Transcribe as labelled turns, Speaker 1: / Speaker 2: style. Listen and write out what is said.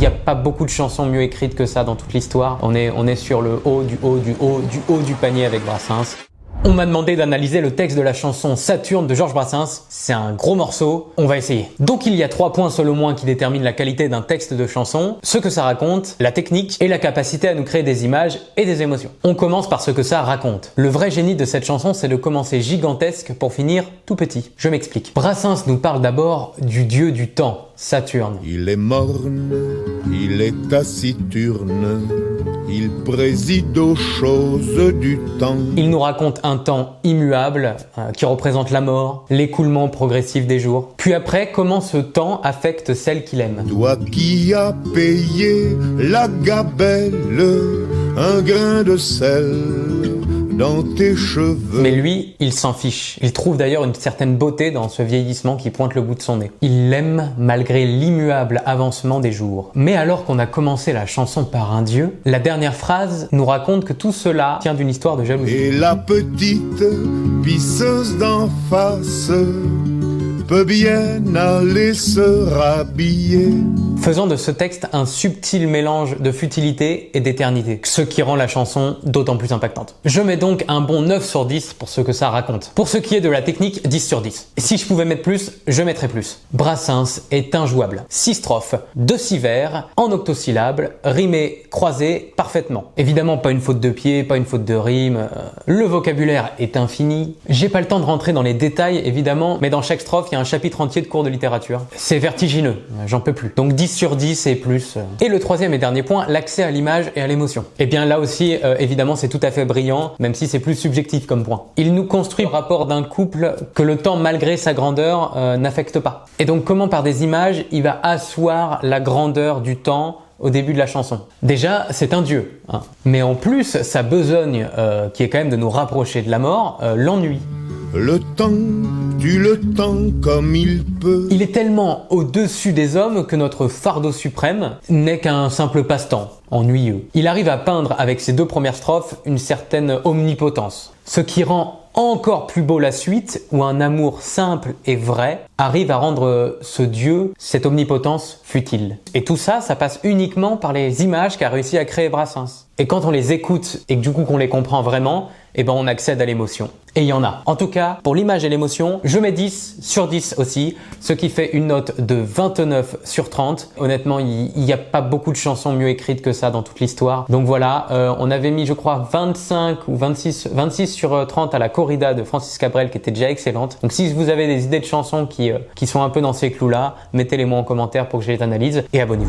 Speaker 1: n'y a pas beaucoup de chansons mieux écrites que ça dans toute l'histoire. On est sur le haut du haut du haut du haut du panier avec Brassens. On m'a demandé d'analyser le texte de la chanson Saturne de Georges Brassens. C'est un gros morceau, on va essayer. Donc il y a 3 points selon moi qui déterminent la qualité d'un texte de chanson: ce que ça raconte, la technique et la capacité à nous créer des images et des émotions. On commence par ce que ça raconte. Le vrai génie de cette chanson, c'est de commencer gigantesque pour finir tout petit. Je m'explique. Brassens nous parle d'abord du dieu du temps, Saturne.
Speaker 2: Il est morne, il est taciturne, il préside aux choses du temps.
Speaker 1: Il nous raconte un temps immuable qui représente la mort, l'écoulement progressif des jours. Puis après, comment ce temps affecte celle qu'il aime.
Speaker 2: Toi qui as payé la gabelle, un grain de sel dans tes cheveux.
Speaker 1: Mais lui, il s'en fiche. Il trouve d'ailleurs une certaine beauté dans ce vieillissement qui pointe le bout de son nez. Il l'aime malgré l'immuable avancement des jours. Mais alors qu'on a commencé la chanson par un dieu, la dernière phrase nous raconte que tout cela tient d'une histoire de jalousie.
Speaker 2: Et la petite pisseuse d'en face peut bien aller se rhabiller.
Speaker 1: Faisant de ce texte un subtil mélange de futilité et d'éternité, ce qui rend la chanson d'autant plus impactante. Je mets donc un bon 9 sur 10 pour ce que ça raconte. Pour ce qui est de la technique, 10 sur 10. Si je pouvais mettre plus, je mettrais plus. Brassens est injouable. 6 strophes, 2 6 vers, en octosyllabes, rimés, croisés parfaitement. Évidemment, pas une faute de pied, pas une faute de rime. Le vocabulaire est infini. J'ai pas le temps de rentrer dans les détails, évidemment, mais dans chaque strophe, il y a un chapitre entier de cours de littérature. C'est vertigineux, j'en peux plus. Donc 10 sur 10 et plus. Et le troisième et dernier point, l'accès à l'image et à l'émotion. Et bien là aussi, évidemment, c'est tout à fait brillant, même si c'est plus subjectif comme point. Il nous construit le rapport d'un couple que le temps, malgré sa grandeur, n'affecte pas. Et donc comment par des images, il va asseoir la grandeur du temps au début de la chanson. Déjà, c'est un dieu, hein. Mais en plus, sa besogne, qui est quand même de nous rapprocher de la mort, l'ennuie.
Speaker 2: Le temps tue le temps comme il peut.
Speaker 1: Il est tellement au-dessus des hommes que notre fardeau suprême n'est qu'un simple passe-temps, ennuyeux. Il arrive à peindre avec ses 2 premières strophes une certaine omnipotence, ce qui rend encore plus beau la suite où un amour simple et vrai arrive à rendre ce dieu, cette omnipotence, futile. Et tout ça, ça passe uniquement par les images qu'a réussi à créer Brassens. Et quand on les écoute et que du coup qu'on les comprend vraiment, eh ben on accède à l'émotion. Et il y en a. En tout cas, pour l'image et l'émotion, je mets 10 sur 10 aussi, ce qui fait une note de 29 sur 30. Honnêtement, il n'y a pas beaucoup de chansons mieux écrites que ça dans toute l'histoire. Donc voilà, on avait mis je crois 25 ou 26 sur 30 à la corrida de Francis Cabrel qui était déjà excellente. Donc si vous avez des idées de chansons qui sont un peu dans ces clous-là, mettez-les moi en commentaire pour que je les analyse et abonnez-vous.